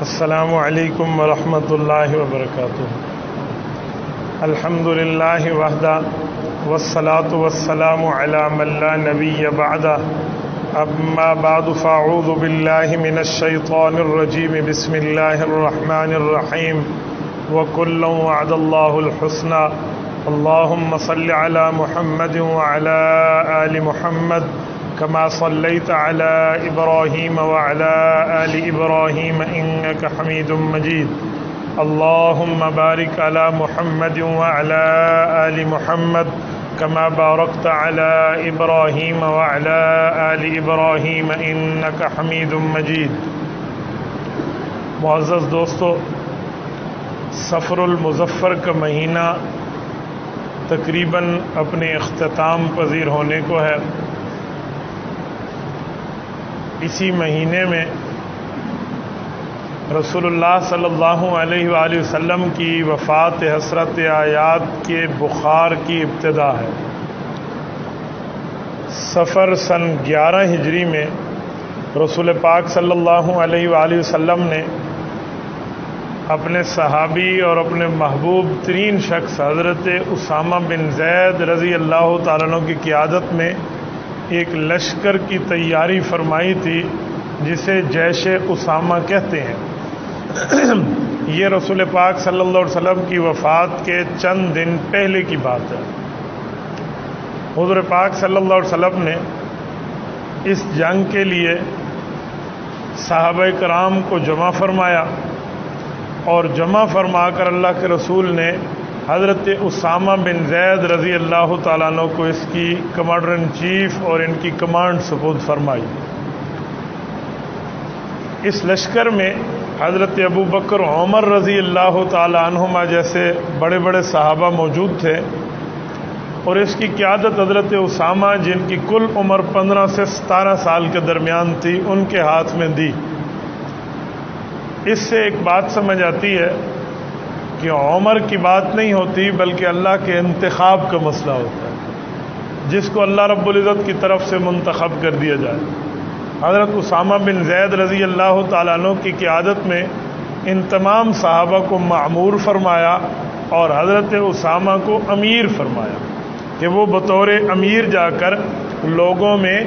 السلام علیکم ورحمۃ اللہ وبرکاتہ۔ الحمد للہ وحدہ والصلاة والسلام علی من لا نبی بعدہ، اما بعد فاعوذ باللہ من الشیطان الرجیم، بسم اللہ الرحمن الرحیم، وکلا وعد اللہ الحسنى، اللہم صل علی محمد وعلی آل محمد كما صليت على إبراهيم وعلى آل إبراهيم إنك حميد مجيد، اللهم بارك على محمد وعلى آل محمد كما باركت على إبراهيم وعلى آل إبراهيم إنك حميد مجيد۔ معزز دوستو، سفر المظفر کا مہینہ تقریباً اپنے اختتام پذیر ہونے کو ہے۔ اسی مہینے میں رسول اللہ صلی اللہ علیہ وآلہ وسلم کی وفات حسرت آیات کے بخار کی ابتدا ہے۔ صفر سن 11 ہجری میں رسول پاک صلی اللہ علیہ وآلہ وسلم نے اپنے صحابی اور اپنے محبوب ترین شخص حضرت اسامہ بن زید رضی اللہ تعالیٰ عنہ کی قیادت میں ایک لشکر کی تیاری فرمائی تھی جسے جیش اسامہ کہتے ہیں۔ یہ رسول پاک صلی اللہ علیہ وسلم کی وفات کے چند دن پہلے کی بات ہے۔ حضور پاک صلی اللہ علیہ وسلم نے اس جنگ کے لیے صحابہ کرام کو جمع فرمایا، اور جمع فرما کر اللہ کے رسول نے حضرت اسامہ بن زید رضی اللہ تعالیٰ عنہ کو اس کی کمانڈر ان چیف اور ان کی کمانڈ سپرد فرمائی۔ اس لشکر میں حضرت ابو بکر عمر رضی اللہ تعالیٰ عنہما جیسے بڑے بڑے صحابہ موجود تھے، اور اس کی قیادت حضرت اسامہ جن کی کل عمر 15 سے 17 سال کے درمیان تھی ان کے ہاتھ میں دی۔ اس سے ایک بات سمجھ آتی ہے کہ عمر کی بات نہیں ہوتی بلکہ اللہ کے انتخاب کا مسئلہ ہوتا ہے، جس کو اللہ رب العزت کی طرف سے منتخب کر دیا جائے۔ حضرت اسامہ بن زید رضی اللہ تعالیٰ عنہ کی قیادت میں ان تمام صحابہ کو مأمور فرمایا اور حضرت اسامہ کو امیر فرمایا کہ وہ بطور امیر جا کر لوگوں میں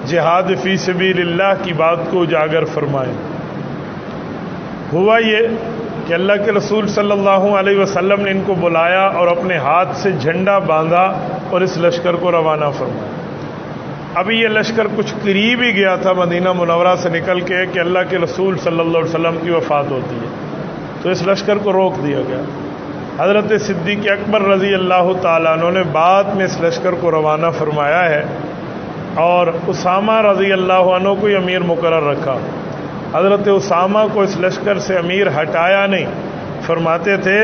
جہاد فی سبیل اللہ کی بات کو اجاگر فرمائیں۔ ہوا یہ کہ اللہ کے رسول صلی اللہ علیہ وسلم نے ان کو بلایا اور اپنے ہاتھ سے جھنڈا باندھا اور اس لشکر کو روانہ فرمایا۔ ابھی یہ لشکر کچھ قریب ہی گیا تھا مدینہ منورہ سے نکل کے کہ اللہ کے رسول صلی اللہ علیہ وسلم کی وفات ہوتی ہے، تو اس لشکر کو روک دیا گیا۔ حضرت صدیق اکبر رضی اللہ تعالیٰ عنہ نے بعد میں اس لشکر کو روانہ فرمایا ہے، اور اسامہ رضی اللہ عنہ کو امیر مقرر رکھا۔ حضرت اسامہ کو اس لشکر سے امیر ہٹایا نہیں، فرماتے تھے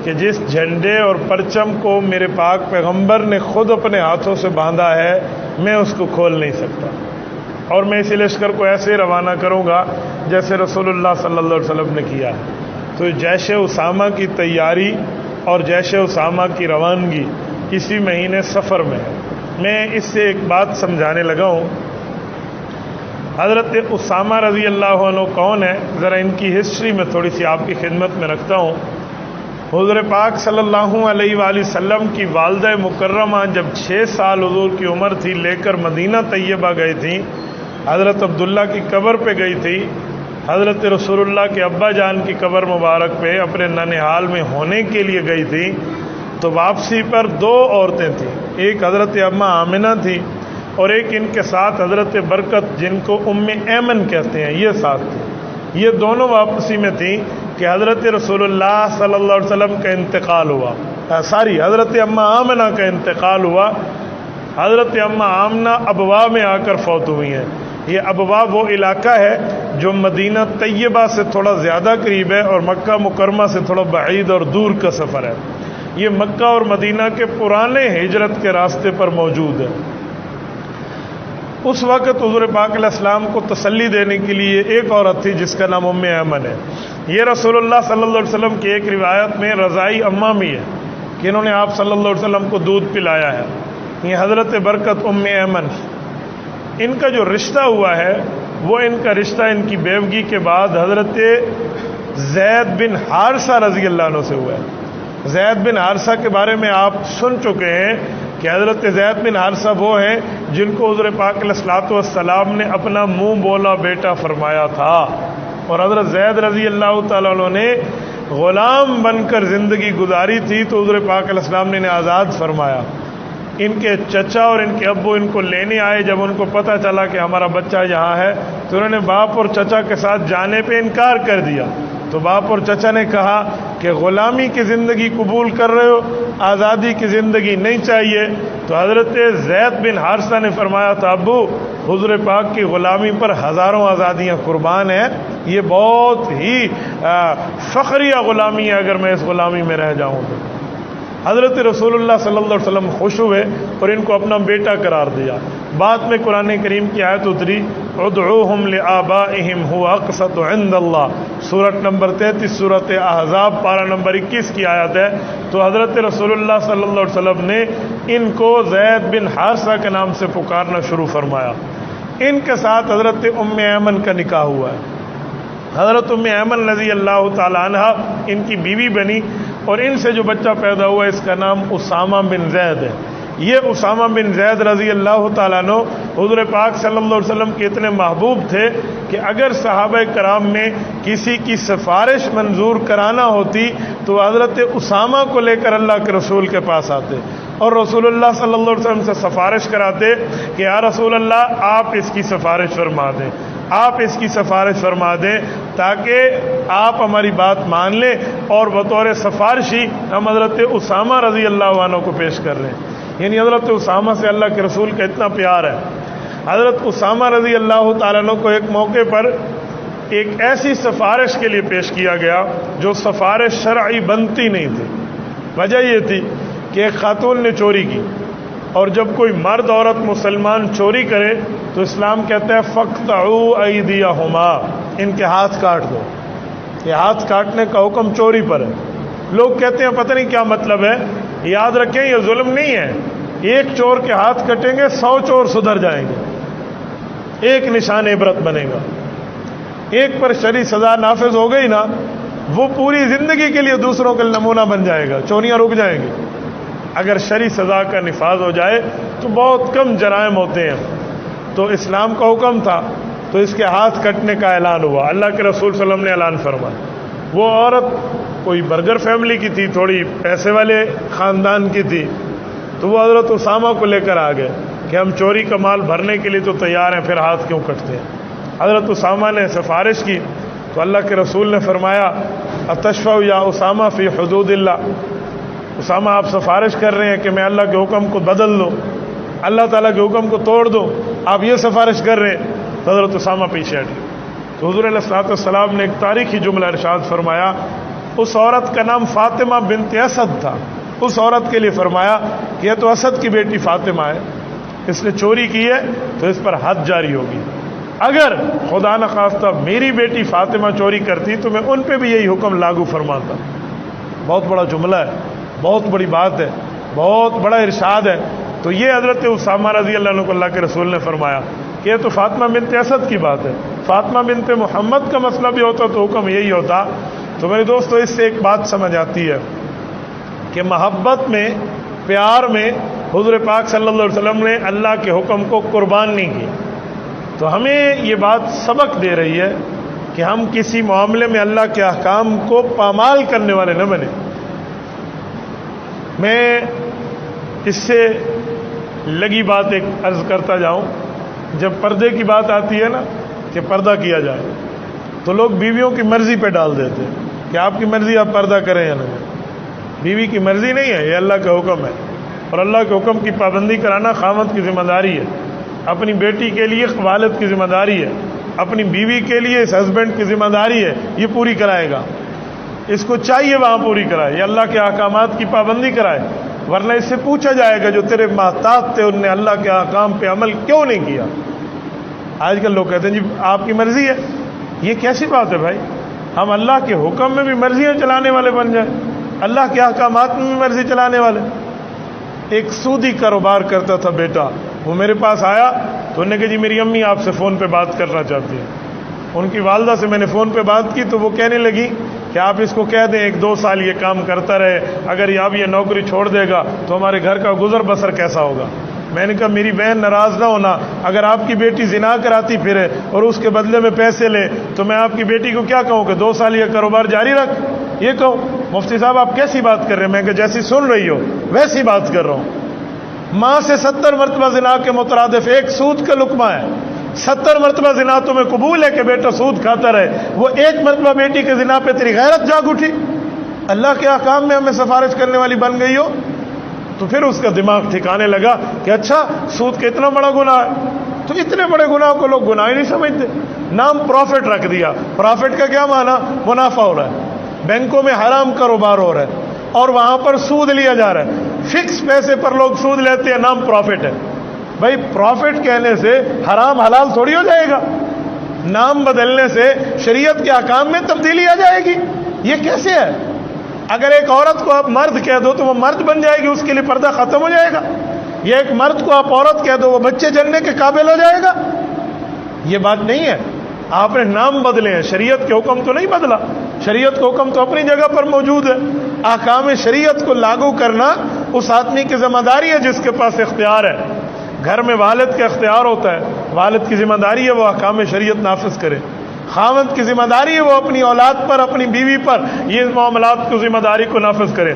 کہ جس جھنڈے اور پرچم کو میرے پاک پیغمبر نے خود اپنے ہاتھوں سے باندھا ہے میں اس کو کھول نہیں سکتا، اور میں اسی لشکر کو ایسے روانہ کروں گا جیسے رسول اللہ صلی اللہ علیہ وسلم نے کیا ہے۔ تو جیش اسامہ کی تیاری اور جیش اسامہ کی روانگی اسی مہینے سفر میں ہے۔ میں اس سے ایک بات سمجھانے لگا ہوں۔ حضرت اسامہ رضی اللہ عنہ کون ہے، ذرا ان کی ہسٹری میں تھوڑی سی آپ کی خدمت میں رکھتا ہوں۔ حضور پاک صلی اللہ علیہ وآلہ وسلم کی والدہ مکرمہ جب 6 سال حضور کی عمر تھی لے کر مدینہ طیبہ گئی تھیں، حضرت عبداللہ کی قبر پہ گئی تھی، حضرت رسول اللہ کے ابا جان کی قبر مبارک پہ اپنے ننھیال میں ہونے کے لیے گئی تھی، تو واپسی پر 2 عورتیں تھیں، ایک حضرت اماں آمنہ تھی اور ایک ان کے ساتھ حضرت برکت جن کو ام ایمن کہتے ہیں، یہ ساتھ تھے۔ یہ دونوں واپسی میں تھیں کہ حضرت رسول اللہ صلی اللہ علیہ وسلم کا انتقال ہوا، حضرت اماں آمنہ کا انتقال ہوا۔ حضرت اماں آمنہ ابوا میں آ کر فوت ہوئی ہیں۔ یہ ابوا وہ علاقہ ہے جو مدینہ طیبہ سے تھوڑا زیادہ قریب ہے اور مکہ مکرمہ سے تھوڑا بعید اور دور کا سفر ہے۔ یہ مکہ اور مدینہ کے پرانے ہجرت کے راستے پر موجود ہے۔ اس وقت حضور پاک علیہ السلام کو تسلی دینے کے لیے ایک عورت تھی جس کا نام ام ایمن ہے۔ یہ رسول اللہ صلی اللہ علیہ وسلم کی ایک روایت میں رضائی اماں بھی ہے کہ انہوں نے آپ صلی اللہ علیہ وسلم کو دودھ پلایا ہے۔ یہ حضرت برکت ام ایمن، ان کا جو رشتہ ہوا ہے وہ ان کا رشتہ ان کی بیوگی کے بعد حضرت زید بن حارثہ رضی اللہ عنہ سے ہوا ہے۔ زید بن حارثہ کے بارے میں آپ سن چکے ہیں کہ حضرت زید بن حارثہ وہ ہیں جن کو حضور پاک علیہ الصلوۃ والسلام نے اپنا منہ بولا بیٹا فرمایا تھا، اور حضرت زید رضی اللہ تعالیٰ عنہ نے غلام بن کر زندگی گزاری تھی، تو حضور پاک علیہ السلام نے انہیں آزاد فرمایا۔ ان کے چچا اور ان کے ابو ان کو لینے آئے، جب ان کو پتہ چلا کہ ہمارا بچہ یہاں ہے تو انہوں نے باپ اور چچا کے ساتھ جانے پہ انکار کر دیا۔ تو باپ اور چچا نے کہا کہ غلامی کی زندگی قبول کر رہے ہو، آزادی کی زندگی نہیں چاہیے۔ تو حضرت زید بن حارثہ نے فرمایا تھا ابو، حضور پاک کی غلامی پر ہزاروں آزادیاں قربان ہیں، یہ بہت ہی فخریہ غلامی ہے اگر میں اس غلامی میں رہ جاؤں تو۔ حضرت رسول اللہ صلی اللہ علیہ وسلم خوش ہوئے اور ان کو اپنا بیٹا قرار دیا۔ بعد میں قرآن کریم کی آیت اتری، ادعوہم لآبائہم هو اقسط عند اللہ، سورت نمبر 33 سورت احزاب پارہ نمبر 21 کی آیت ہے۔ تو حضرت رسول اللہ صلی اللہ علیہ وسلم نے ان کو زید بن حارثہ کے نام سے پکارنا شروع فرمایا۔ ان کے ساتھ حضرت ام ایمن کا نکاح ہوا ہے۔ حضرت ام ایمن رضی اللہ تعالی عنہ ان کی بیوی بنی، اور ان سے جو بچہ پیدا ہوا اس کا نام اسامہ بن زید ہے۔ یہ اسامہ بن زید رضی اللہ تعالیٰ عنہ حضور پاک صلی اللہ علیہ وسلم کے اتنے محبوب تھے کہ اگر صحابہ کرام میں کسی کی سفارش منظور کرانا ہوتی تو حضرت اسامہ کو لے کر اللہ کے رسول کے پاس آتے اور رسول اللہ صلی اللہ علیہ وسلم سے سفارش کراتے کہ یا رسول اللہ آپ اس کی سفارش فرما دیں، آپ اس کی سفارش فرما دیں تاکہ آپ ہماری بات مان لیں، اور بطور سفارشی ہم حضرت اسامہ رضی اللہ عنہ کو پیش کر رہے ہیں۔ یعنی حضرت اسامہ سے اللہ کے رسول کا اتنا پیار ہے۔ حضرت اسامہ رضی اللہ تعالیٰ عنہ کو ایک موقع پر ایک ایسی سفارش کے لیے پیش کیا گیا جو سفارش شرعی بنتی نہیں تھی۔ وجہ یہ تھی کہ ایک خاتون نے چوری کی، اور جب کوئی مرد عورت مسلمان چوری کرے تو اسلام کہتا ہے فَاقْطَعُوا أَيْدِيَهُمَا، ان کے ہاتھ کاٹ دو۔ یہ ہاتھ کاٹنے کا حکم چوری پر ہے۔ لوگ کہتے ہیں پتہ نہیں کیا مطلب ہے، یاد رکھیں یہ ظلم نہیں ہے، ایک چور کے ہاتھ کٹیں گے 100 چور سدھر جائیں گے، ایک نشان عبرت بنے گا۔ ایک پر شرعی سزا نافذ ہو گئی نا، وہ پوری زندگی کے لیے دوسروں کا نمونہ بن جائے گا، چوریاں رک جائیں گی۔ اگر شرعی سزا کا نفاذ ہو جائے تو بہت کم جرائم ہوتے ہیں۔ تو اسلام کا حکم تھا تو اس کے ہاتھ کٹنے کا اعلان ہوا، اللہ کے رسول صلی اللہ علیہ وسلم نے اعلان فرمایا۔ وہ عورت کوئی برگر فیملی کی تھی، تھوڑی پیسے والے خاندان کی تھی، تو وہ حضرت اسامہ کو لے کر آ گئے کہ ہم چوری کا مال بھرنے کے لیے تو تیار ہیں، پھر ہاتھ کیوں کٹتے ہیں؟ حضرت اسامہ نے سفارش کی تو اللہ کے رسول نے فرمایا اتشفع یا اسامہ فی حدود اللہ، اسامہ آپ سفارش کر رہے ہیں کہ میں اللہ کے حکم کو بدل دوں، اللہ تعالیٰ کے حکم کو توڑ دوں، آپ یہ سفارش کر رہے ہیں؟ تو حضرت اسامہ پیچھے ہٹے۔ تو حضور علیہ الصلوۃ والسلام نے ایک تاریخی جملہ ارشاد فرمایا، اس عورت کا نام فاطمہ بنت اسد تھا، اس عورت کے لیے فرمایا کہ یہ تو اسد کی بیٹی فاطمہ ہے، اس نے چوری کی ہے تو اس پر حد جاری ہوگی، اگر خدا نخواستہ میری بیٹی فاطمہ چوری کرتی تو میں ان پہ بھی یہی حکم لاگو فرماتا۔ بہت بڑا جملہ ہے، بہت بڑی بات ہے، بہت بڑا ارشاد ہے۔ تو یہ حضرت اسامہ رضی اللہ عنہ کو اللہ کے رسول نے فرمایا کہ یہ تو فاطمہ بنت اسد کی بات ہے، فاطمہ بنت محمد کا مسئلہ بھی ہوتا تو حکم یہی ہوتا۔ تو میرے دوستو اس سے ایک بات سمجھ آتی ہے کہ محبت میں، پیار میں حضور پاک صلی اللہ علیہ وسلم نے اللہ کے حکم کو قربان نہیں کی۔ تو ہمیں یہ بات سبق دے رہی ہے کہ ہم کسی معاملے میں اللہ کے احکام کو پامال کرنے والے نہ بنیں۔ میں اس سے لگی بات ایک عرض کرتا جاؤں، جب پردے کی بات آتی ہے نا کہ پردہ کیا جائے تو لوگ بیویوں کی مرضی پہ ڈال دیتے ہیں کہ آپ کی مرضی آپ پردہ کریں یا نہیں۔ بیوی کی مرضی نہیں ہے، یہ اللہ کا حکم ہے، اور اللہ کے حکم کی پابندی کرانا خاوند کی ذمہ داری ہے۔ اپنی بیٹی کے لیے والد کی ذمہ داری ہے، اپنی بیوی کے لیے اس ہسبینڈ کی ذمہ داری ہے، یہ پوری کرائے گا، اس کو چاہیے وہاں پوری کرائے، یہ اللہ کے احکامات کی پابندی کرائے، ورنہ اس سے پوچھا جائے گا جو تیرے محتاط تھے ان نے اللہ کے احکام پہ عمل کیوں نہیں کیا۔ آج کل لوگ کہتے ہیں جی آپ کی مرضی ہے، یہ کیسی بات ہے بھائی؟ ہم اللہ کے حکم میں بھی مرضیاں چلانے والے بن جائیں، اللہ کے احکامات میں بھی مرضی چلانے والے۔ ایک سودی کاروبار کرتا تھا بیٹا، وہ میرے پاس آیا تو انہوں نے کہا جی میری امی آپ سے فون پہ بات کرنا چاہتی ہیں. ان کی والدہ سے میں نے فون پہ بات کی تو وہ کہنے لگی کہ آپ اس کو کہہ دیں 1-2 سال یہ کام کرتا رہے, اگر اب یہ نوکری چھوڑ دے گا تو ہمارے گھر کا گزر بسر کیسا ہوگا. میں نے کہا میری بہن ناراض نہ ہونا, اگر آپ کی بیٹی زنا کراتی پھرے اور اس کے بدلے میں پیسے لے تو میں آپ کی بیٹی کو کیا کہوں کہ 2 سال یہ کاروبار جاری رکھ, یہ کہوں؟ مفتی صاحب آپ کیسی بات کر رہے ہیں؟ میں کہ جیسی سن رہی ہو ویسی بات کر رہا ہوں. ماں سے 70 مرتبہ زنا کے مترادف ایک سود کا لقمہ ہے. 70 مرتبہ زنا تمہیں قبول ہے کہ بیٹا سود کھاتا رہے, وہ ایک مرتبہ بیٹی کے زنا پہ تیری غیرت جاگ اٹھی, اللہ کے احکام میں ہمیں سفارش کرنے والی بن گئی ہو. تو پھر اس کا دماغ ٹھکانے لگا کہ اچھا سود کا اتنا بڑا گناہ ہے, تو اتنے بڑے گناہ کو لوگ گناہ ہی نہیں سمجھتے. نام پروفٹ رکھ دیا. پروفٹ کا کیا معنی؟ منافع ہو رہا ہے, بینکوں میں حرام کاروبار ہو رہا ہے اور وہاں پر سود لیا جا رہا ہے, فکس پیسے پر لوگ سود لیتے ہیں, نام پروفٹ ہے. بھائی پروفٹ کہنے سے حرام حلال تھوڑی ہو جائے گا, نام بدلنے سے شریعت کے احکام میں تبدیلی آ جائے گی. یہ کیسے ہے؟ اگر ایک عورت کو آپ مرد کہہ دو تو وہ مرد بن جائے گی, اس کے لیے پردہ ختم ہو جائے گا. یہ ایک مرد کو آپ عورت کہہ دو وہ بچے جننے کے قابل ہو جائے گا. یہ بات نہیں ہے. آپ نے نام بدلے ہیں, شریعت کے حکم تو نہیں بدلا. شریعت کا حکم تو اپنی جگہ پر موجود ہے. احکام شریعت کو لاگو کرنا اس آدمی کی ذمہ داری ہے جس کے پاس اختیار ہے. گھر میں والد کا اختیار ہوتا ہے, والد کی ذمہ داری ہے وہ احکام شریعت نافذ کرے. خاوند کی ذمہ داری ہے وہ اپنی اولاد پر, اپنی بیوی پر یہ معاملات کی ذمہ داری کو نافذ کرے.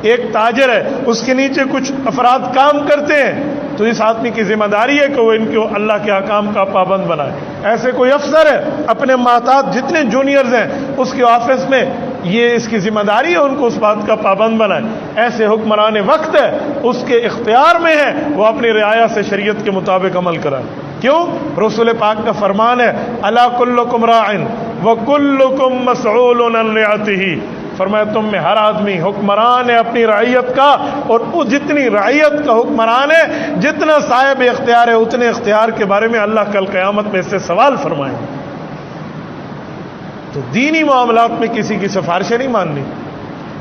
ایک تاجر ہے, اس کے نیچے کچھ افراد کام کرتے ہیں, تو اس آدمی کی ذمہ داری ہے کہ وہ ان کو اللہ کے احکام کا پابند بنائے. ایسے کوئی افسر ہے, اپنے محتاط جتنے جونیئرز ہیں اس کے آفس میں, یہ اس کی ذمہ داری ہے ان کو اس بات کا پابند بنائے. ایسے حکمران وقت ہے, اس کے اختیار میں ہے وہ اپنی رعایا سے شریعت کے مطابق عمل کرائے. کیوں؟ رسول پاک کا فرمان ہے الا کلکم راع وکلکم مسئول عن رعیتہ. فرمایا تم میں ہر آدمی حکمران ہے اپنی رعیت کا, اور وہ جتنی رعیت کا حکمران ہے, جتنا صاحب اختیار ہے اتنے اختیار کے بارے میں اللہ کل قیامت میں اس سے سوال فرمائیں. تو دینی معاملات میں کسی کی سفارشیں نہیں ماننی.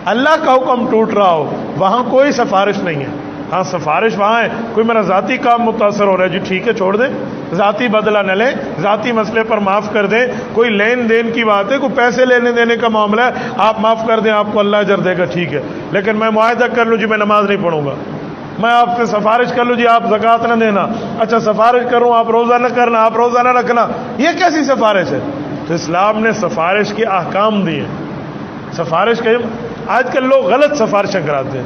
اللہ کا حکم ٹوٹ رہا ہو وہاں کوئی سفارش نہیں ہے. ہاں سفارش وہاں ہے, کوئی میرا ذاتی کام متاثر ہو رہا ہے, جی ٹھیک ہے چھوڑ دیں, ذاتی بدلہ نہ لیں, ذاتی مسئلے پر معاف کر دیں. کوئی لین دین کی بات ہے, کوئی پیسے لینے دینے کا معاملہ ہے, آپ معاف کر دیں, آپ کو اللہ اجر دے گا, ٹھیک ہے. لیکن میں معاہدہ کر لوں جی میں نماز نہیں پڑھوں گا, میں آپ سے سفارش کر لوں جی آپ زکوٰۃ نہ دینا, اچھا سفارش کروں آپ روزہ نہ کرنا, آپ روزہ نہ رکھنا, یہ کیسی سفارش ہے؟ تو اسلام نے سفارش کے احکام دیے. سفارش کے آج کل لوگ غلط سفارشیں کراتے ہیں.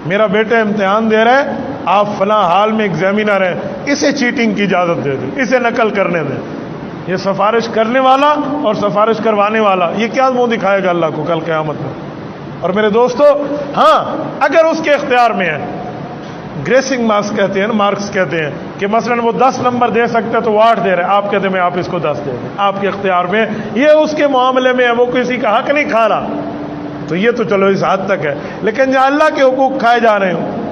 میرا بیٹا امتحان دے رہا ہے, آپ فلاں حال میں ایگزامینر ہیں, اسے چیٹنگ کی اجازت دے دیں, اسے نقل کرنے دیں. یہ سفارش کرنے والا اور سفارش کروانے والا یہ کیا منہ دکھائے گا اللہ کو کل قیامت میں؟ اور میرے دوستو, ہاں اگر اس کے اختیار میں ہے, گریسنگ مارکس کہتے ہیں, مارکس کہتے ہیں کہ مثلا وہ 10 نمبر دے سکتا ہے تو وہ 8 دے رہے ہیں, آپ کہتے ہیں میں آپ اس کو 10 دے دیں, آپ کے اختیار میں, یہ اس کے معاملے میں ہے, وہ کسی کا حق نہیں کھا رہا. تو یہ تو چلو اس حد تک ہے. لیکن جہاں اللہ کے حقوق کھائے جا رہے ہوں,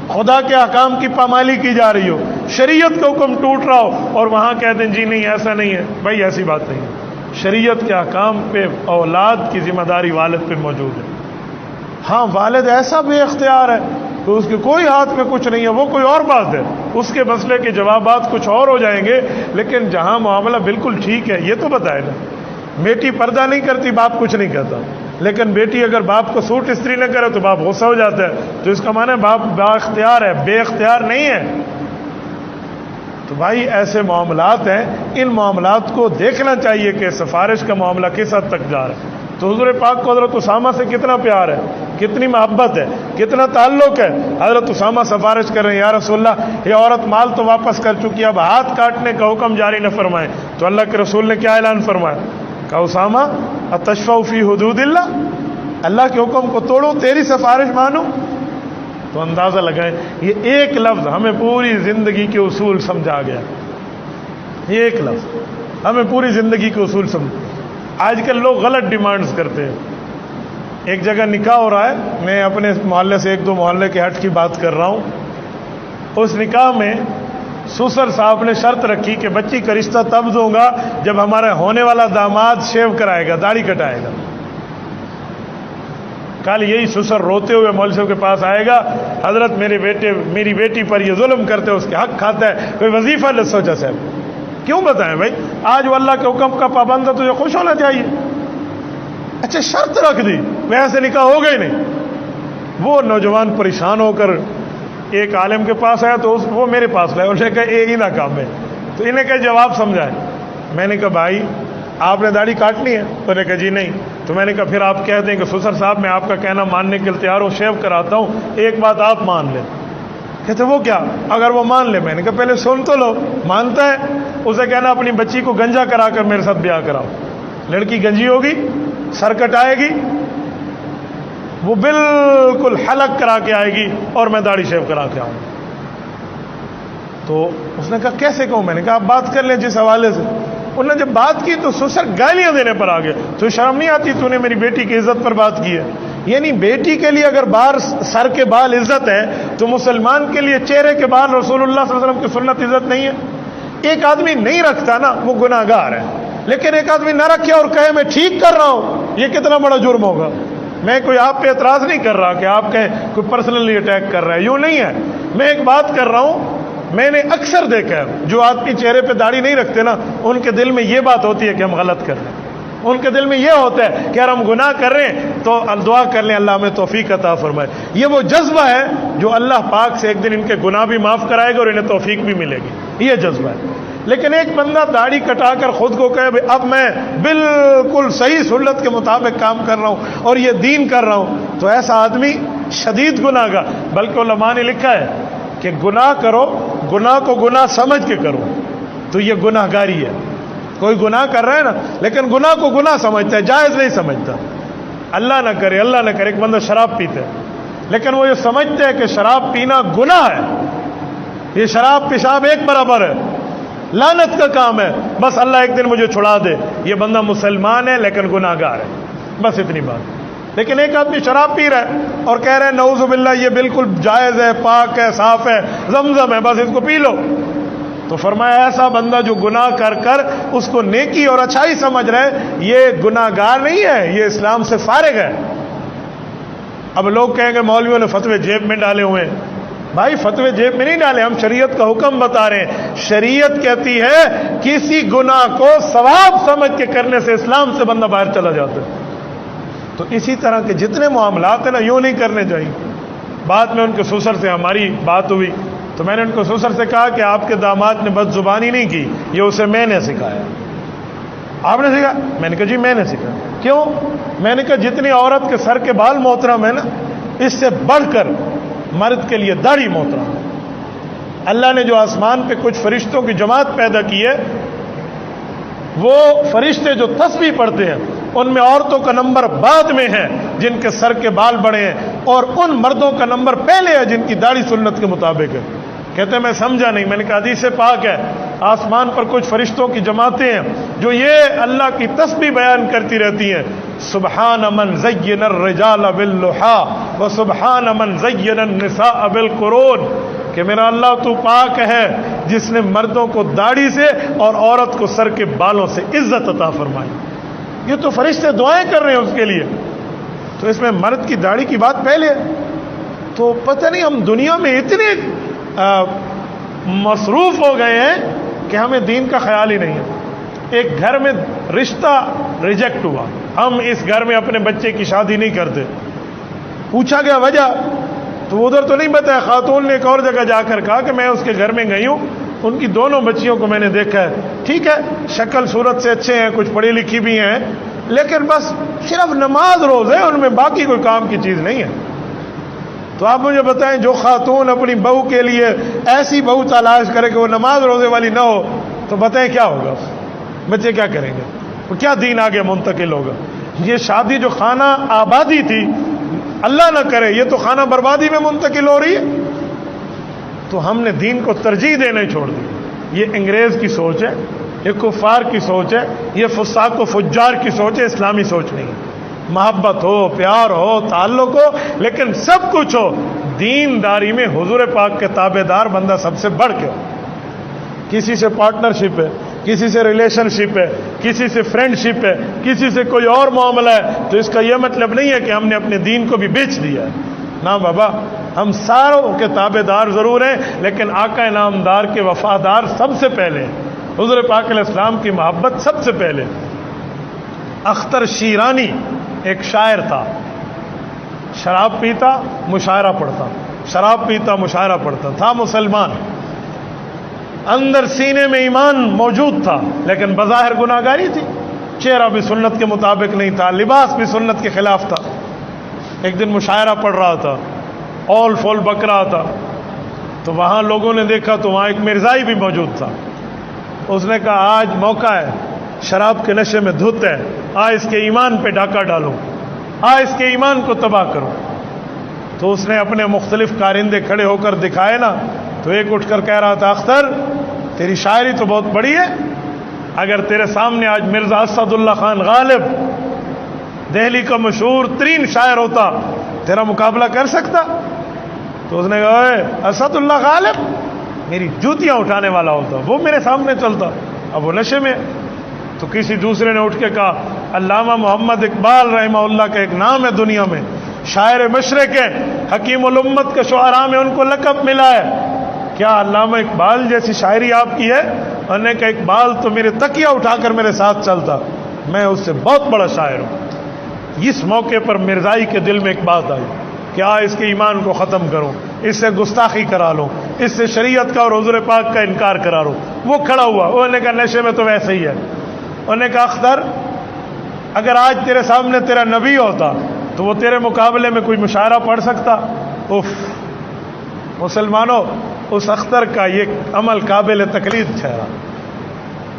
خدا کے احکام کی پامالی کی جا رہی ہو, شریعت کا حکم ٹوٹ رہا ہو, اور وہاں کہتے ہیں جی نہیں ایسا نہیں ہے, بھائی ایسی بات نہیں ہے. شریعت کے احکام پہ اولاد کی ذمہ داری والد پہ موجود ہے. ہاں والد ایسا بے اختیار ہے تو اس کے کوئی ہاتھ میں کچھ نہیں ہے, وہ کوئی اور بات ہے, اس کے مسئلے کے جوابات کچھ اور ہو جائیں گے. لیکن جہاں معاملہ بالکل ٹھیک ہے, یہ تو بتائے نا, بیٹی پردہ نہیں کرتی باپ کچھ نہیں کہتا, لیکن بیٹی اگر باپ کو سوٹ استری نہ کرے تو باپ غصہ ہو جاتا ہے, تو اس کا معنی ہے باپ با اختیار ہے, بے اختیار نہیں ہے. تو بھائی ایسے معاملات ہیں, ان معاملات کو دیکھنا چاہیے کہ سفارش کا معاملہ کس حد تک جا رہا ہے. تو حضور پاک کو حضرت اسامہ سے کتنا پیار ہے, کتنی محبت ہے, کتنا تعلق ہے. حضرت اسامہ سفارش کر رہے ہیں, یا رسول اللہ یہ عورت مال تو واپس کر چکی ہے, اب ہاتھ کاٹنے کا حکم جاری نہ فرمائیں. تو اللہ کے رسول نے کیا اعلان فرمایا, کہا اسامہ اتشفع فی حدود اللہ, اللہ کے حکم کو توڑو, تیری سفارش مانو. تو اندازہ لگائیں, یہ ایک لفظ ہمیں پوری زندگی کے اصول سمجھا گیا. یہ ایک لفظ ہمیں پوری زندگی کے اصول سمجھ. آج کل لوگ غلط ڈیمانڈز کرتے ہیں. ایک جگہ نکاح ہو رہا ہے, میں اپنے محلے سے 1-2 محلے کے ہٹ کی بات کر رہا ہوں. اس نکاح میں سسر صاحب نے شرط رکھی کہ بچی کا رشتہ تب دوں گا جب ہمارا ہونے والا داماد شیو کرائے گا, داڑھی کٹائے گا. کل یہی سسر روتے ہوئے مولوی صاحب کے پاس آئے گا، حضرت میری بیٹی پر یہ ظلم کرتے، اس کے حق کھاتا ہے، کوئی وظیفہ نہ سوچا صاحب، کیوں بتائیں بھائی؟ آج وہ اللہ کے حکم کا پابند ہے، تجھے خوش ہونا چاہیے۔ اچھا شرط رکھ دی، ویسے نکاح ہو گئی نہیں۔ وہ نوجوان پریشان ہو کر ایک عالم کے پاس آیا، تو وہ میرے پاس لائے، انہوں نے کہا ایک ہی نہ کام ہے، تو انہیں کہا جواب سمجھائے۔ میں نے کہا بھائی آپ نے داڑھی کاٹنی ہے؟ تو نے کہا جی نہیں۔ تو میں نے کہا پھر آپ کہہ دیں کہ سسر صاحب میں آپ کا کہنا ماننے کے لیے تیار ہوں، شیو کراتا ہوں، ایک بات آپ مان لیں۔ کہتے وہ کیا؟ اگر وہ مان لے۔ میں نے کہا پہلے سن تو لو۔ مانتا ہے؟ اسے کہنا اپنی بچی کو گنجا کرا کر میرے ساتھ بیاہ کراؤ۔ لڑکی گنجی ہوگی، سر کٹائے گی، وہ بالکل حلق کرا کے آئے گی اور میں داڑھی شیو کرا کے آؤں۔ تو اس نے کہا کیسے کہوں؟ میں نے کہا آپ بات کر لیں جس حوالے سے۔ انہوں نے جب بات کی تو سسر گالیاں دینے پر آ گئے، تو شرم نہیں آتی تو نے میری بیٹی کی عزت پر بات کی ہے؟ یعنی بیٹی کے لیے اگر سر کے بال عزت ہے تو مسلمان کے لیے چہرے کے بال رسول اللہ صلی اللہ علیہ وسلم کی سنت عزت نہیں ہے؟ ایک آدمی نہیں رکھتا نا وہ گناہ گار ہے، لیکن ایک آدمی نہ رکھے اور کہے میں ٹھیک کر رہا ہوں، یہ کتنا بڑا جرم ہوگا۔ میں کوئی آپ پہ اعتراض نہیں کر رہا کہ آپ کہیں کوئی پرسنلی اٹیک کر رہا ہے، یوں نہیں ہے۔ میں ایک بات کر رہا ہوں، میں نے اکثر دیکھا ہے جو آدمی چہرے پہ داڑھی نہیں رکھتے نا، ان کے دل میں یہ بات ہوتی ہے کہ ہم غلط کر رہے ہیں، ان کے دل میں یہ ہوتا ہے کہ اگر ہم گناہ کر رہے ہیں تو دعا کر لیں اللہ ہمیں توفیق عطا فرمائے۔ یہ وہ جذبہ ہے جو اللہ پاک سے ایک دن ان کے گناہ بھی معاف کرائے گا اور انہیں توفیق بھی ملے گی، یہ جذبہ ہے۔ لیکن ایک بندہ داڑھی کٹا کر خود کو کہے اب میں بالکل صحیح سنت کے مطابق کام کر رہا ہوں اور یہ دین کر رہا ہوں، تو ایسا آدمی شدید گناہ گار۔ بلکہ علماء نے لکھا ہے کہ گناہ کرو، گناہ کو گناہ سمجھ کے کرو تو یہ گناہ گاری ہے۔ کوئی گناہ کر رہا ہے نا لیکن گناہ کو گناہ سمجھتا ہے، جائز نہیں سمجھتا۔ اللہ نہ کرے، اللہ نہ کرے، ایک بندہ شراب پیتا ہے لیکن وہ یہ سمجھتے ہے کہ شراب پینا گناہ ہے، یہ شراب پیشاب ایک برابر ہے، لعنت کا کام ہے، بس اللہ ایک دن مجھے چھڑا دے۔ یہ بندہ مسلمان ہے لیکن گناہ گار ہے، بس اتنی بات۔ لیکن ایک آدمی شراب پی رہا ہے اور کہہ رہے ہیں نعوذ باللہ یہ بالکل جائز ہے، پاک ہے، صاف ہے، زمزم ہے، بس اس کو پی لو، تو فرمایا ایسا بندہ جو گناہ کر کر اس کو نیکی اور اچھائی سمجھ رہے یہ گناہ گار نہیں ہے، یہ اسلام سے فارغ ہے۔ اب لوگ کہیں گے مولویوں نے فتوے جیب میں ڈالے ہوئے ہیں۔ بھائی فتوے جیب میں نہیں ڈالے، ہم شریعت کا حکم بتا رہے ہیں۔ شریعت کہتی ہے کسی گناہ کو ثواب سمجھ کے کرنے سے اسلام سے بندہ باہر چلا جاتا ہے۔ تو اسی طرح کے جتنے معاملات ہیں نا یوں نہیں کرنے چاہیے۔ بعد میں ان کے سسر سے ہماری بات ہوئی تو میں نے ان کو سسر سے کہا کہ آپ کے داماد نے بد زبانی نہیں کی، یہ اسے میں نے سکھایا۔ آپ نے سکھایا؟ میں نے کہا جی میں نے سکھایا۔ کیوں؟ میں نے کہا جتنی عورت کے سر کے بال محترم ہے نا، اس سے بڑھ کر مرد کے لیے داڑھی محترم ہے۔ اللہ نے جو آسمان پہ کچھ فرشتوں کی جماعت پیدا کی ہے، وہ فرشتے جو تسبیح پڑھتے ہیں ان میں عورتوں کا نمبر بعد میں ہے جن کے سر کے بال بڑے ہیں، اور ان مردوں کا نمبر پہلے ہے جن کی داڑھی سنت کے مطابق ہے۔ کہتے ہیں میں سمجھا نہیں۔ میں نے کہا حدیث پاک ہے، آسمان پر کچھ فرشتوں کی جماعتیں ہیں جو یہ اللہ کی تسبیح بیان کرتی رہتی ہیں، سبحان من زین الرجال باللحا وسبحان من زین النساء بالقرون، کہ میرا اللہ تو پاک ہے جس نے مردوں کو داڑھی سے اور عورت کو سر کے بالوں سے عزت عطا فرمائی۔ یہ تو فرشتے دعائیں کر رہے ہیں اس کے لیے، تو اس میں مرد کی داڑھی کی بات پہلے ہے۔ تو پتہ نہیں ہم دنیا میں اتنے مصروف ہو گئے ہیں کہ ہمیں دین کا خیال ہی نہیں ہے۔ ایک گھر میں رشتہ ریجیکٹ ہوا، ہم اس گھر میں اپنے بچے کی شادی نہیں کرتے۔ پوچھا گیا وجہ، تو ادھر تو نہیں بتایا۔ خاتون نے ایک اور جگہ جا کر کہا کہ میں اس کے گھر میں گئی ہوں، ان کی دونوں بچیوں کو میں نے دیکھا ہے، ٹھیک ہے شکل صورت سے اچھے ہیں، کچھ پڑھی لکھی بھی ہیں، لیکن بس صرف نماز روز ہے ان میں، باقی کوئی کام کی چیز نہیں ہے۔ تو آپ مجھے بتائیں جو خاتون اپنی بہو کے لیے ایسی بہو تلاش کرے کہ وہ نماز روزے والی نہ ہو، تو بتائیں کیا ہوگا؟ بچے کیا کریں گے؟ وہ کیا دین آگے منتقل ہوگا؟ یہ شادی جو خانہ آبادی تھی، اللہ نہ کرے یہ تو خانہ بربادی میں منتقل ہو رہی ہے۔ تو ہم نے دین کو ترجیح دینے چھوڑ دی۔ یہ انگریز کی سوچ ہے، یہ کفار کی سوچ ہے، یہ فساق و فجار کی سوچ ہے، اسلامی سوچ نہیں ہے۔ محبت ہو، پیار ہو، تعلق ہو، لیکن سب کچھ ہو، دین داری میں حضور پاک کے تابع دار بندہ سب سے بڑھ کے ہو۔ کسی سے پارٹنرشپ ہے، کسی سے ریلیشن شپ ہے، کسی سے فرینڈ شپ ہے، کسی سے کوئی اور معاملہ ہے، تو اس کا یہ مطلب نہیں ہے کہ ہم نے اپنے دین کو بھی بیچ دیا ہے. نا بابا، ہم ساروں کے تابع دار ضرور ہیں، لیکن آقا نامدار کے وفادار سب سے پہلے، حضور پاک علیہ السلام کی محبت سب سے پہلے. اختر شیرانی ایک شاعر تھا، شراب پیتا مشاعرہ پڑھتا، شراب پیتا مشاعرہ پڑھتا تھا، مسلمان، اندر سینے میں ایمان موجود تھا، لیکن بظاہر گناہگاری تھی. چہرہ بھی سنت کے مطابق نہیں تھا، لباس بھی سنت کے خلاف تھا. ایک دن مشاعرہ پڑھ رہا تھا، اول فول بک رہا تھا، تو وہاں لوگوں نے دیکھا تو وہاں ایک مرزائی بھی موجود تھا. اس نے کہا آج موقع ہے، شراب کے نشے میں دھت ہے، آج اس کے ایمان پہ ڈاکہ ڈالو، آج اس کے ایمان کو تباہ کرو. تو اس نے اپنے مختلف کارندے کھڑے ہو کر دکھائے نا، تو ایک اٹھ کر کہہ رہا تھا اختر تیری شاعری تو بہت بڑی ہے، اگر تیرے سامنے آج مرزا اسد اللہ خان غالب دہلی کا مشہور ترین شاعر ہوتا، تیرا مقابلہ کر سکتا؟ تو اس نے کہا اے اسد اللہ غالب میری جوتیاں اٹھانے والا ہوتا، وہ میرے سامنے چلتا، اب وہ نشے میں. تو کسی دوسرے نے اٹھ کے کہا علامہ محمد اقبال رحمہ اللہ کا ایک نام ہے دنیا میں، شاعر مشرق ہے، حکیم الامت کے شعراء میں ان کو لقب ملا ہے. کیا علامہ اقبال جیسی شاعری آپ کی ہے؟ انہوں نے کہا اقبال تو میرے تکیہ اٹھا کر میرے ساتھ چلتا، میں اس سے بہت بڑا شاعر ہوں. اس موقع پر مرزائی کے دل میں ایک بات آئی کہ اس کے ایمان کو ختم کروں، اس سے گستاخی کرا لوں، اس سے شریعت کا اور حضور پاک کا انکار کرا لوں. وہ کھڑا ہوا، انہوں نے کہا نشے میں تو ویسے ہی ہے. انہوں نے کہا اختر اگر آج تیرے سامنے تیرا نبی ہوتا تو وہ تیرے مقابلے میں کوئی مشاعرہ پڑھ سکتا؟ اف مسلمانوں، اس اختر کا یہ عمل قابل تقلید ٹھہرا.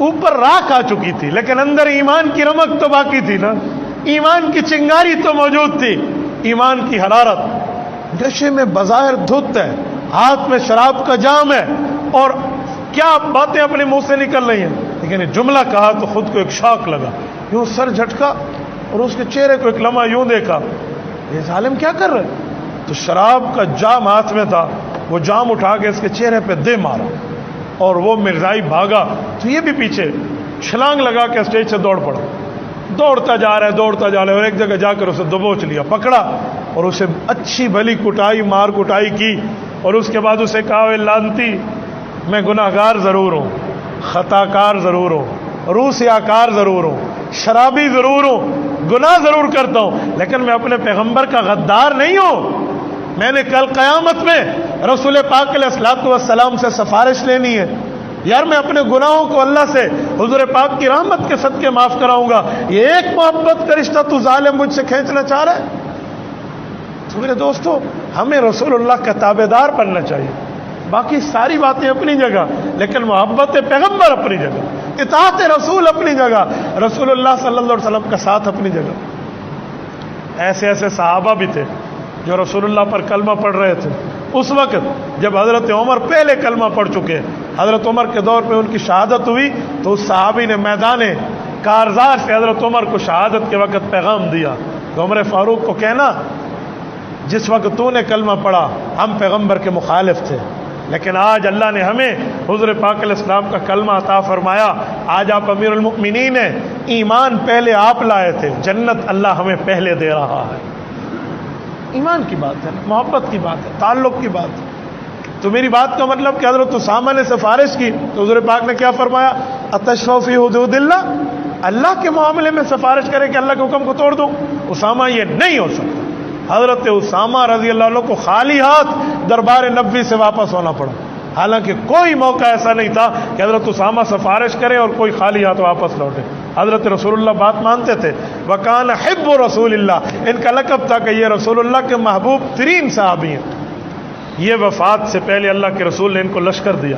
اوپر راکھ آ چکی تھی لیکن اندر ایمان کی رمق تو باقی تھی نا، ایمان کی چنگاری تو موجود تھی، ایمان کی حرارت. نشے میں بظاہر دھت ہے، ہاتھ میں شراب کا جام ہے، اور کیا باتیں اپنے منہ سے نکل رہی ہیں، لیکن یہ جملہ کہا تو خود کو ایک شوق لگا، یوں سر جھٹکا اور اس کے چہرے کو ایک لمحہ یوں دیکھا، یہ ظالم کیا کر رہے؟ تو شراب کا جام ہاتھ میں تھا، وہ جام اٹھا کے اس کے چہرے پہ دے مارا، اور وہ مرزائی بھاگا تو یہ بھی پیچھے چھلانگ لگا کے اسٹیج سے دوڑ پڑا. دوڑتا جا رہا ہے اور ایک جگہ جا کر اسے دبوچ لیا، پکڑا اور اسے اچھی بھلی کٹائی مار کٹائی کی. اور اس کے بعد اسے کہا اے لعنتی، میں گناہگار ضرور ہوں، خطا کار ضرور ہوں، روسیاکار ضرور ہوں، شرابی ضرور ہوں، گناہ ضرور کرتا ہوں، لیکن میں اپنے پیغمبر کا غدار نہیں ہوں. میں نے کل قیامت میں رسول پاک علیہ الصلوۃ والسلام سے سفارش لینی ہے. یار میں اپنے گناہوں کو اللہ سے حضور پاک کی رحمت کے صدقے معاف کراؤں گا، یہ ایک محبت کا رشتہ تو ظالم مجھ سے کھینچنا چاہ رہا ہے؟ تو میرے دوستو، ہمیں رسول اللہ کا تابع دار بننا چاہیے. باقی ساری باتیں اپنی جگہ، لیکن محبت پیغمبر اپنی جگہ، اطاعت رسول اپنی جگہ، رسول اللہ صلی اللہ علیہ وسلم کا ساتھ اپنی جگہ. ایسے ایسے صحابہ بھی تھے جو رسول اللہ پر کلمہ پڑھ رہے تھے. اس وقت جب حضرت عمر پہلے کلمہ پڑھ چکے، حضرت عمر کے دور پہ ان کی شہادت ہوئی، تو اس صحابی نے میدان کارزار سے حضرت عمر کو شہادت کے وقت پیغام دیا کہ عمر فاروق کو کہنا جس وقت تو نے کلمہ پڑھا ہم پیغمبر کے مخالف تھے، لیکن آج اللہ نے ہمیں حضور پاک علیہ السلام کا کلمہ عطا فرمایا، آج آپ امیر المؤمنین ہیں، ایمان پہلے آپ لائے تھے، جنت اللہ ہمیں پہلے دے رہا ہے. ایمان کی بات ہے، محبت کی بات ہے، تعلق کی بات ہے. تو میری بات کا مطلب کہ حضرت اسامہ نے سفارش کی تو حضور پاک نے کیا فرمایا؟ اتشفع فی حدود اللہ، اللہ کے معاملے میں سفارش کرے کہ اللہ کے حکم کو توڑ دو. اسامہ یہ نہیں ہو سکتا. حضرت اسامہ رضی اللہ عنہ کو خالی ہاتھ دربار نبوی سے واپس ہونا پڑا، حالانکہ کوئی موقع ایسا نہیں تھا کہ حضرت اسامہ سفارش کرے اور کوئی خالی ہاتھ واپس لوٹے. حضرت رسول اللہ بات مانتے تھے. وکان حب رسول اللہ، ان کا لقب تھا کہ یہ رسول اللہ کے محبوب ترین صحابی ہیں. یہ وفات سے پہلے اللہ کے رسول نے ان کو لشکر دیا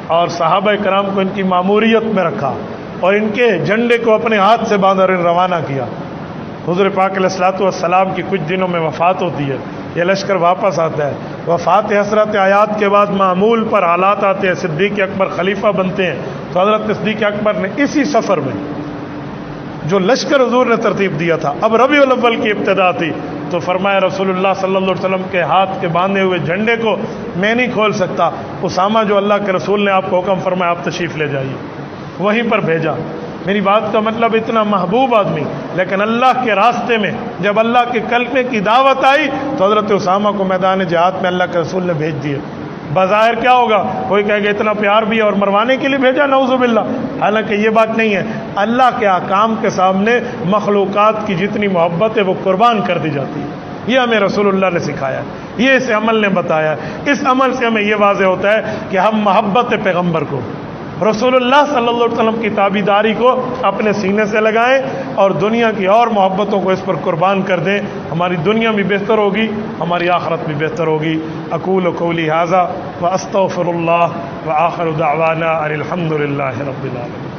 اور صحابہ کرام کو ان کی ماموریت میں رکھا اور ان کے جھنڈے کو اپنے ہاتھ سے باندھ کر روانہ کیا. حضور پاک علیہ الصلوۃ والسلام کی کچھ دنوں میں وفات ہوتی ہے، یہ لشکر واپس آتا ہے. وفات حضرت آیات کے بعد معمول پر حالات آتے ہیں، صدیق اکبر خلیفہ بنتے ہیں. تو حضرت صدیق اکبر نے اسی سفر میں جو لشکر حضور نے ترتیب دیا تھا، اب ربیع الاول کی ابتدا تھی، تو فرمایا رسول اللہ صلی اللہ علیہ وسلم کے ہاتھ کے باندھے ہوئے جھنڈے کو میں نہیں کھول سکتا، اسامہ جو اللہ کے رسول نے آپ کو حکم فرمایا آپ تشریف لے جائیے. وہیں پر بھیجا۔ میری بات کا مطلب اتنا محبوب آدمی، لیکن اللہ کے راستے میں جب اللہ کے کلمے کی دعوت آئی تو حضرت اسامہ کو میدان جہاد میں اللہ کے رسول نے بھیج دیے۔ بظاہر کیا ہوگا، کوئی کہے گا اتنا پیار بھی اور مروانے کے لیے بھیجا، نعوذ باللہ، حالانکہ یہ بات نہیں ہے۔ اللہ کے احکام کے سامنے مخلوقات کی جتنی محبت ہے وہ قربان کر دی جاتی ہے۔ یہ ہمیں رسول اللہ نے سکھایا، یہ اس عمل نے بتایا۔ اس عمل سے ہمیں یہ واضح ہوتا ہے کہ ہم محبت پیغمبر کو، رسول اللہ صلی اللہ علیہ وسلم کی تابعداری کو اپنے سینے سے لگائیں اور دنیا کی اور محبتوں کو اس پر قربان کر دیں۔ ہماری دنیا بھی بہتر ہوگی، ہماری آخرت بھی بہتر ہوگی۔ اقول قولی ھذا واستغفر اللہ وآخر دعوانا ان الحمد للہ رب العالمین۔